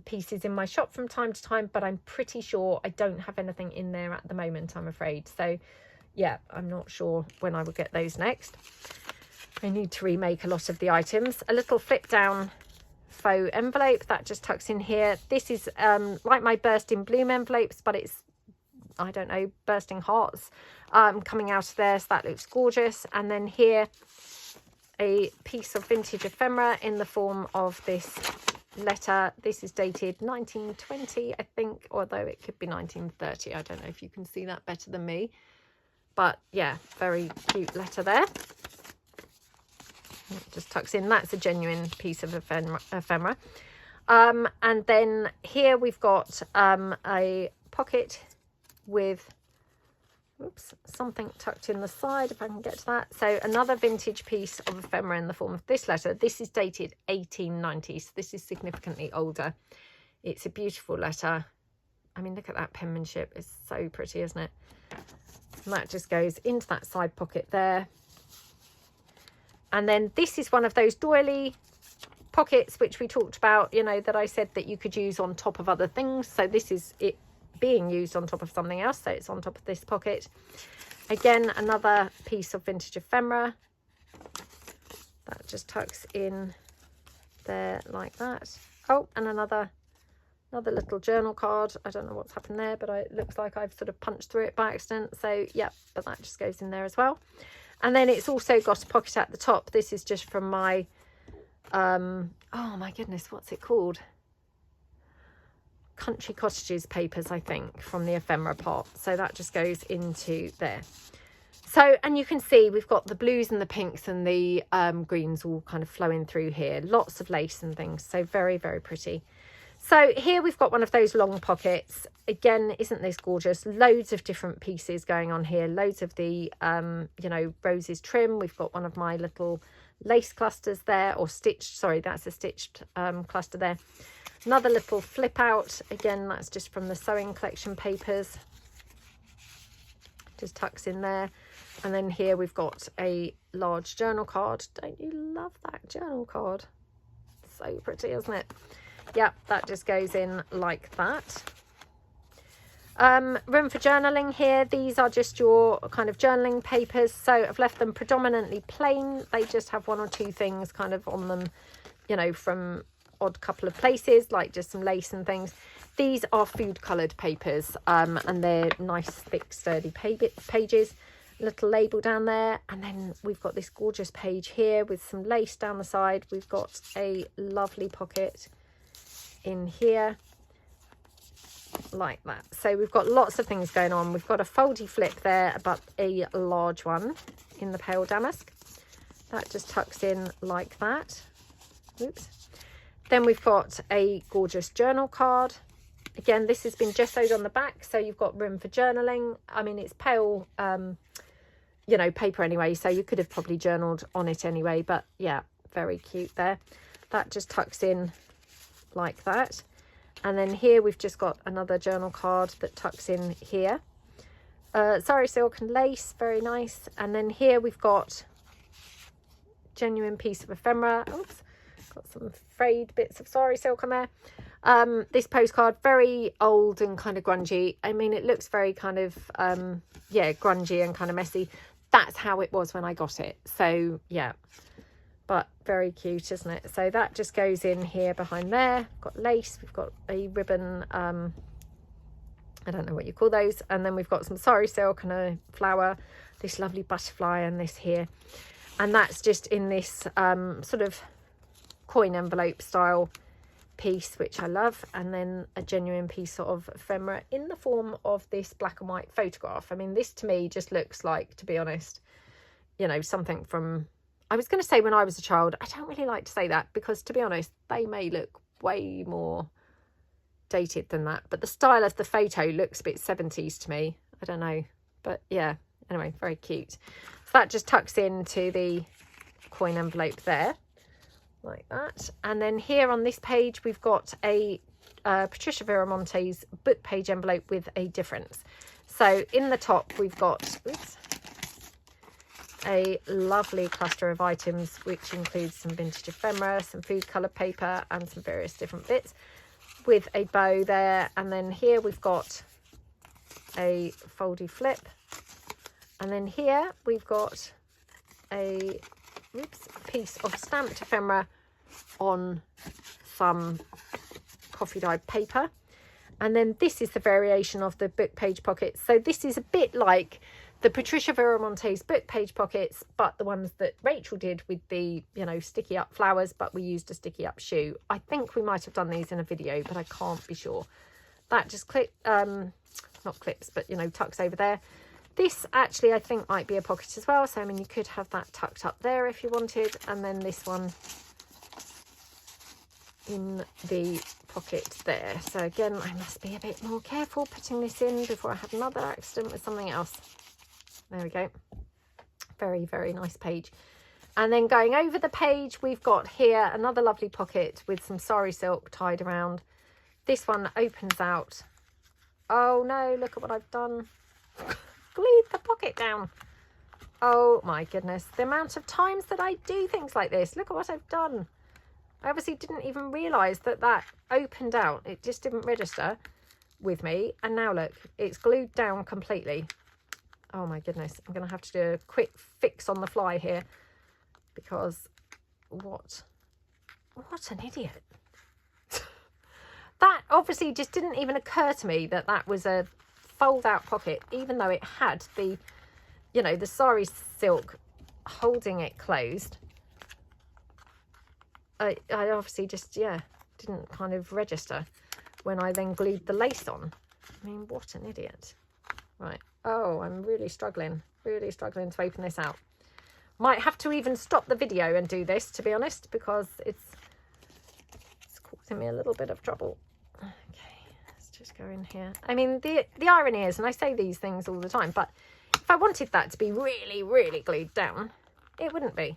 [SPEAKER 1] pieces in my shop from time to time, but I'm pretty sure I don't have anything in there at the moment, I'm afraid. So yeah, I'm not sure when I will get those next. I need to remake a lot of the items. A little flip down faux envelope that just tucks in here. This is like my bursting bloom envelopes, but it's, I don't know, bursting hearts coming out of there, so that looks gorgeous. And then here a piece of vintage ephemera in the form of this letter. This is dated 1920, I think, although it could be 1930. I don't know if you can see that better than me, but yeah, very cute letter there. It just tucks in. That's a genuine piece of ephemera. And then here we've got a pocket with something tucked in the side, if I can get to that. So another vintage piece of ephemera in the form of this letter. This is dated 1890, so this is significantly older. It's a beautiful letter. I mean, look at that penmanship. It's so pretty, isn't it? And that just goes into that side pocket there. And then this is one of those doily pockets which we talked about, you know, that I said that you could use on top of other things. So this is it being used on top of something else, so it's on top of this pocket. Again, another piece of vintage ephemera that just tucks in there like that. Oh, and another little journal card. I don't know what's happened there, but it looks like I've sort of punched through it by accident. So yeah, but that just goes in there as well. And then it's also got a pocket at the top. This is just from my oh my goodness, what's it called? Country Cottages papers, I think, from the ephemera pot. So that just goes into there. So, and you can see we've got the blues and the pinks and the greens all kind of flowing through here. Lots of lace and things. So very, very pretty. So here we've got one of those long pockets. Again, isn't this gorgeous? Loads of different pieces going on here. Loads of the, you know, roses trim. We've got one of my little lace clusters there, or stitched. Sorry, that's a stitched cluster there. Another little flip out. Again, that's just from the sewing collection papers. Just tucks in there. And then here we've got a large journal card. Don't you love that journal card? So pretty, isn't it? Yeah, that just goes in like that. Room for journaling here. These are just your kind of journaling papers. So I've left them predominantly plain. They just have one or two things kind of on them, you know, from odd couple of places, like just some lace and things. These are food coloured papers, and they're nice, thick, sturdy pages. Little label down there, and then we've got this gorgeous page here with some lace down the side. We've got a lovely pocket in here like that. So we've got lots of things going on. We've got a foldy flip there, but a large one in the pale damask. That just tucks in like that. Oops. Then we've got a gorgeous journal card. Again, this has been gessoed on the back, so you've got room for journaling. I mean, it's pale, you know, paper anyway, so you could have probably journaled on it anyway, but yeah, very cute there. That just tucks in like that. And then here we've just got another journal card that tucks in here. Sorry, silk and lace, very nice. And then here we've got genuine piece of ephemera. Oops, got some frayed bits of sorry silk on there. This postcard, very old and kind of grungy. I mean, it looks very kind of, yeah, grungy and kind of messy. That's how it was when I got it. So, yeah, but very cute, isn't it? So that just goes in here behind there. We've got lace. We've got a ribbon. I don't know what you call those. And then we've got some sorry silk and a flower, this lovely butterfly and this here. And that's just in this sort of coin envelope style piece, which I love. And then a genuine piece of ephemera in the form of this black and white photograph. I mean, this to me just looks like, to be honest, you know, something from, I was going to say when I was a child. I don't really like to say that because, to be honest, they may look way more dated than that, but the style of the photo looks a bit 70s to me. I don't know, but yeah, anyway, very cute. So that just tucks into the coin envelope there like that. And then here on this page we've got a Patricia Varimontes book page envelope with a difference. So in the top we've got, oops, a lovely cluster of items which includes some vintage ephemera, some food colour paper and some various different bits with a bow there. And then here we've got a foldy flip, and then here we've got a piece of stamped ephemera on some coffee dyed paper. And then this is the variation of the book page pockets. So this is a bit like the Patricia Varimontes book page pockets, but the ones that Rachel did with the, you know, sticky up flowers, but we used a sticky up shoe. I think we might have done these in a video, but I can't be sure. That just not clips, but, you know, tucks over there. This actually I think might be a pocket as well, so I mean you could have that tucked up there if you wanted, and then this one in the pocket there. So again, I must be a bit more careful putting this in before I have another accident with something else. There we go. Very, very nice page. And then going over the page, we've got here another lovely pocket with some sari silk tied around. This one opens out. Oh no, look at what I've done. Glued the pocket down. Oh my goodness, the amount of times that I do things like this. Look at what I've done. I obviously didn't even realise that that opened out. It just didn't register with me, and now look, it's glued down completely. Oh my goodness, I'm gonna have to do a quick fix on the fly here, because what an idiot. That obviously just didn't even occur to me that that was a fold out pocket, even though it had the, you know, the sari silk holding it closed. I obviously just, yeah, didn't kind of register when I then glued the lace on. I mean, what an idiot. Right. Oh, I'm really struggling to open this out. Might have to even stop the video and do this, to be honest, because it's causing me a little bit of trouble. Okay, let's just go in here. I mean, the irony is, and I say these things all the time, but if I wanted that to be really, really glued down, it wouldn't be.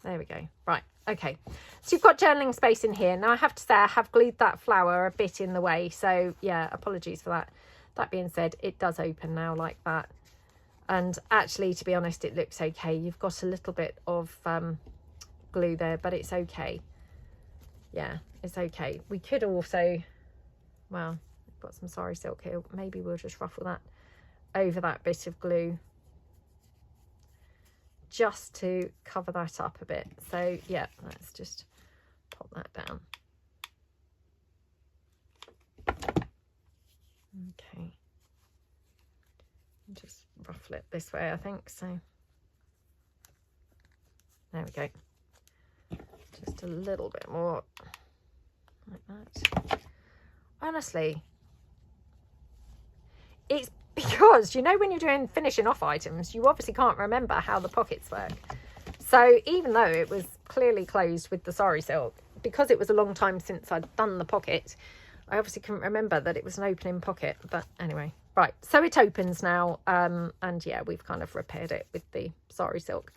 [SPEAKER 1] There we go. Right. Okay. So you've got journaling space in here. Now I have to say I have glued that flower a bit in the way. So yeah, apologies for that. That being said, it does open now like that. And actually, to be honest, it looks okay. You've got a little bit of glue there, but it's okay. Yeah, it's okay. We could also, well, I've got some sari silk here. Maybe we'll just ruffle that over that bit of glue, just to cover that up a bit. So yeah, let's just pop that down. this way, I think. So there we go. Just a little bit more like that. Honestly, it's because, you know, when you're doing finishing off items, you obviously can't remember how the pockets work. So even though it was clearly closed with the sari silk, because it was a long time since I'd done the pocket, I obviously couldn't remember that it was an opening pocket. But anyway, right, so it opens now, and yeah, we've kind of repaired it with the sari silk.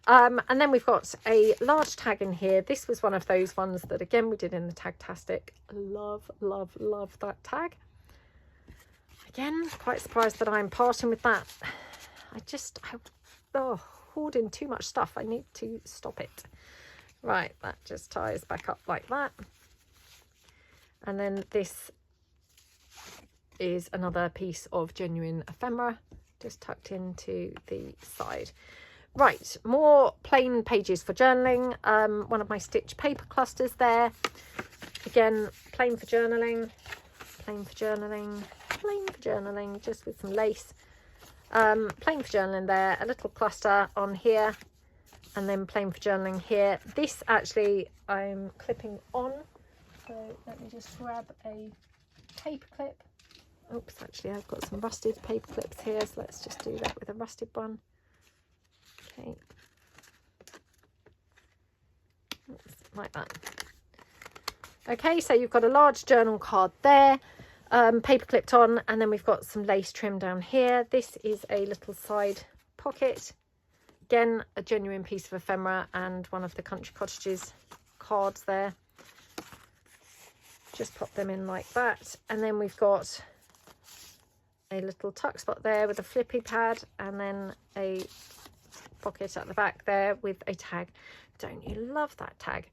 [SPEAKER 1] And then we've got a large tag in here. This was one of those ones that, again, we did in the Tagtastic. Love, love, love that tag. Again, quite surprised that I'm parting with that. Hoarding too much stuff. I need to stop it. Right, that just ties back up like that. And then this is another piece of genuine ephemera, just tucked into the side. Right, more plain pages for journaling. One of my stitch paper clusters there. Again, plain for journaling, plain for journaling, plain for journaling, just with some lace. Plain for journaling there, a little cluster on here, and then plain for journaling here. This actually I'm clipping on, so let me just grab a paper clip. Oops, actually I've got some rusted paper clips here, so let's just do that with a rusted one. Okay, like that. Okay, so you've got a large journal card there, paper clipped on, and then we've got some lace trim down here. This is a little side pocket, again a genuine piece of ephemera, and one of the Country Cottages cards there. Just pop them in like that, and then we've got a little tuck spot there with a flippy pad, and then a pocket at the back there with a tag. Don't you love that tag?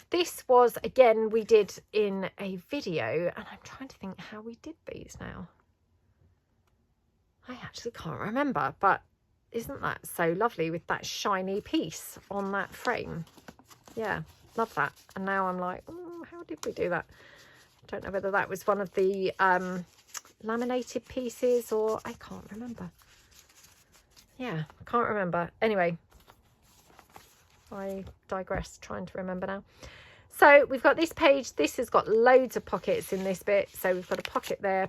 [SPEAKER 1] This was, again, we did in a video, and I'm trying to think how we did these now. I actually can't remember, but isn't that so lovely with that shiny piece on that frame? Yeah, love that. And now I'm like, oh, how did we do that? I don't know whether that was one of the laminated pieces, or I can't remember. Yeah, I can't remember. Anyway, I digress, trying to remember now. So we've got this page. This has got loads of pockets in this bit. So we've got a pocket there,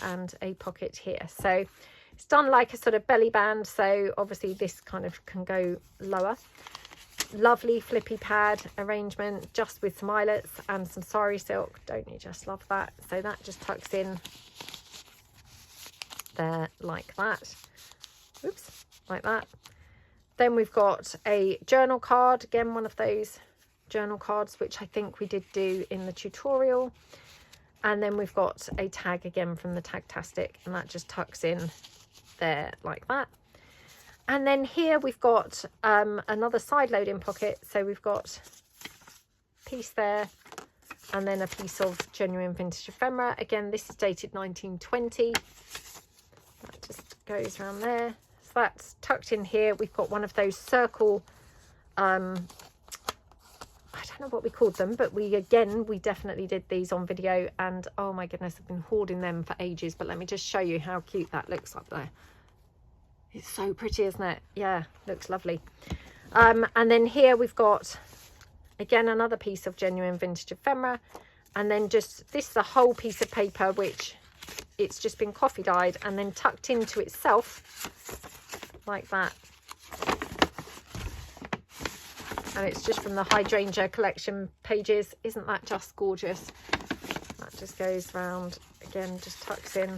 [SPEAKER 1] and a pocket here. So it's done like a sort of belly band. So obviously this kind of can go lower. Lovely flippy pad arrangement, just with some eyelets and some sari silk. Don't you just love that? So that just tucks in there like that. Oops, like that. Then we've got a journal card, again one of those journal cards which I think we did do in the tutorial. And then we've got a tag again from the Tagtastic, and that just tucks in there like that. And then here we've got another side loading pocket. So we've got a piece there, and then a piece of genuine vintage ephemera. Again, this is dated 1920. That just goes around there. So that's tucked in here. We've got one of those circle, I don't know what we called them, but we definitely did these on video, and oh my goodness, I've been hoarding them for ages. But let me just show you how cute that looks up there. It's so pretty, isn't it? Yeah, looks lovely. And then here we've got, again, another piece of genuine vintage ephemera, and then just, this is a whole piece of paper which it's just been coffee dyed and then tucked into itself like that. And it's just from the Hydrangea collection pages. Isn't that just gorgeous? That just goes round, again, just tucks in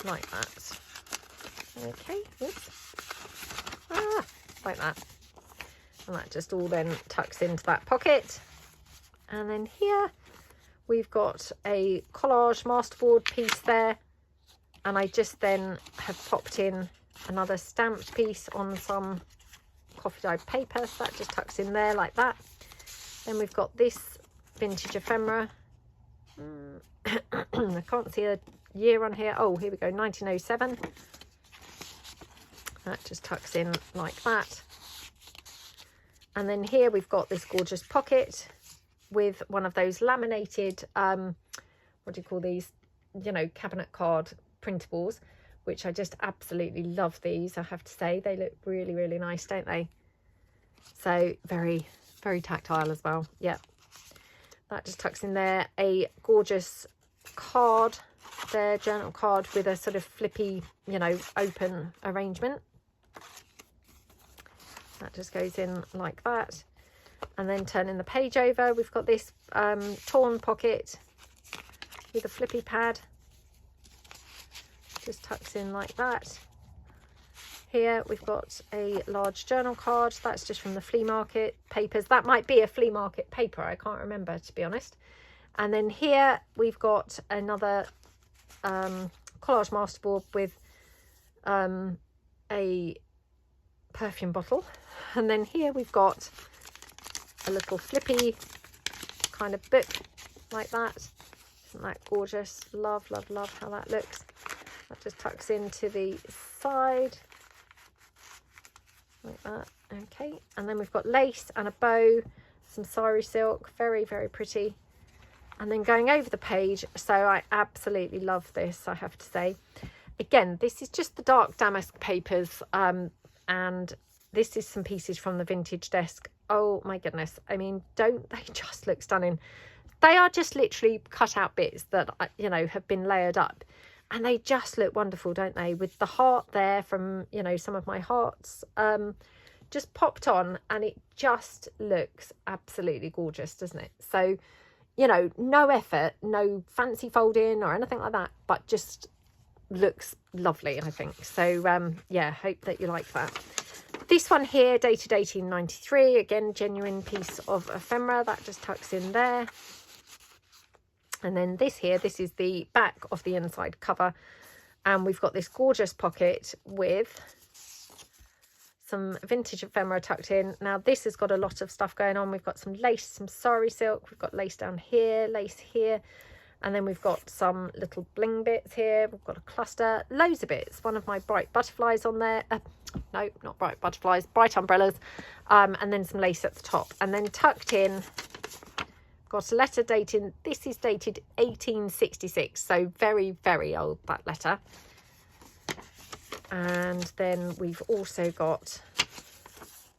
[SPEAKER 1] like that. Okay, oops. Like that. And that just all then tucks into that pocket. And then here we've got a collage masterboard piece there. And I just then have popped in another stamped piece on some coffee dyed paper, so that just tucks in there like that. Then we've got this vintage ephemera. I can't see a year on here. Oh, here we go, 1907. That just tucks in like that. And then here we've got this gorgeous pocket with one of those laminated what do you call these, you know, cabinet card printables, which I just absolutely love these, I have to say. They look really, really nice, don't they? So very, very tactile as well. Yeah, that just tucks in there. A gorgeous card there, journal card with a sort of flippy, you know, open arrangement. That just goes in like that. And then turning the page over, we've got this torn pocket with a flippy pad. Just tucks in like that. Here we've got a large journal card. That's just from the flea market papers. That might be a flea market paper, I can't remember, to be honest. And then here we've got another collage masterboard with a perfume bottle. And then here we've got a little flippy kind of book like that. Isn't that gorgeous? Love, love, love how that looks. That just tucks into the side like that. Okay, and then we've got lace and a bow, some sari silk, very, very pretty. And then going over the page, so I absolutely love this, I have to say. Again, this is just the dark damask papers, and this is some pieces from the vintage desk. Oh my goodness, I mean, don't they just look stunning? They are just literally cut out bits that, you know, have been layered up, and they just look wonderful, don't they? With the heart there from, you know, some of my hearts just popped on, and it just looks absolutely gorgeous, doesn't it? So, you know, no effort, no fancy folding or anything like that, but just looks lovely, I think. So yeah, hope that you like that. This one here, dated 1893, again, genuine piece of ephemera. That just tucks in there. And then this here, this is the back of the inside cover. And we've got this gorgeous pocket with some vintage ephemera tucked in. Now, this has got a lot of stuff going on. We've got some lace, some sari silk. We've got lace down here, lace here. And then we've got some little bling bits here. We've got a cluster, loads of bits. One of my bright butterflies on there. No, not bright butterflies, bright umbrellas. And then some lace at the top. And then tucked in, got a letter dated, this is dated 1866. So very, very old, that letter. And then we've also got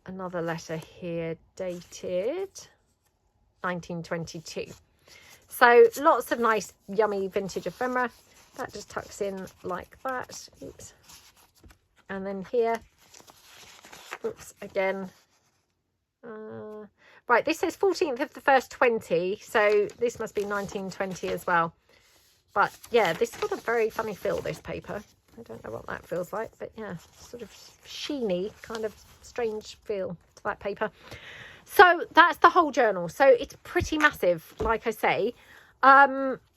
[SPEAKER 1] another letter here dated 1922. So lots of nice, yummy vintage ephemera. That just tucks in like that. Oops. And then here, oops, again. Right, this says 14th of the 1st 20. So this must be 1920 as well. But yeah, this got a very funny feel, this paper. I don't know what that feels like, but yeah, sort of sheeny, kind of strange feel to that paper. So that's the whole journal. So it's pretty massive, like I say.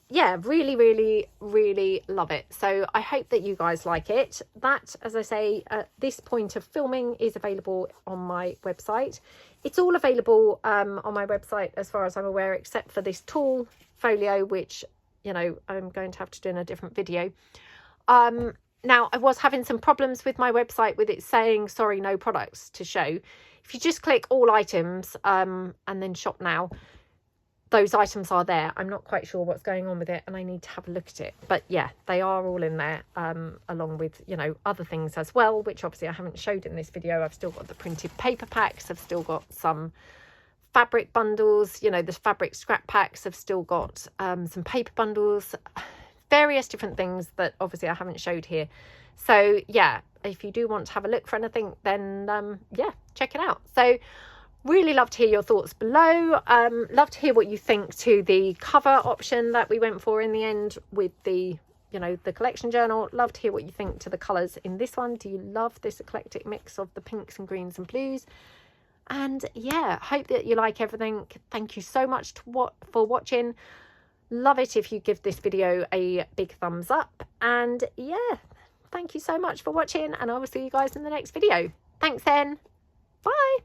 [SPEAKER 1] Yeah, really, really, really love it. So I hope that you guys like it. That, as I say, at this point of filming is available on my website. It's all available on my website as far as I'm aware, except for this tall folio, which, you know, I'm going to have to do in a different video. Now, I was having some problems with my website with it saying, sorry, no products to show. If you just click all items and then shop now, those items are there. I'm not quite sure what's going on with it and I need to have a look at it. But yeah, they are all in there along with, you know, other things as well, which obviously I haven't showed in this video. I've still got the printed paper packs. I've still got some fabric bundles, you know, the fabric scrap packs. I've still got some paper bundles, various different things that obviously I haven't showed here. So yeah, if you do want to have a look for anything, then yeah, check it out. So really love to hear your thoughts below. Love to hear what you think to the cover option that we went for in the end with the, you know, the collection journal. Love to hear what you think to the colours in this one. Do you love this eclectic mix of the pinks and greens and blues? And yeah, hope that you like everything. Thank you so much for watching. Love it if you give this video a big thumbs up. And yeah, thank you so much for watching, and I will see you guys in the next video. Thanks then. Bye.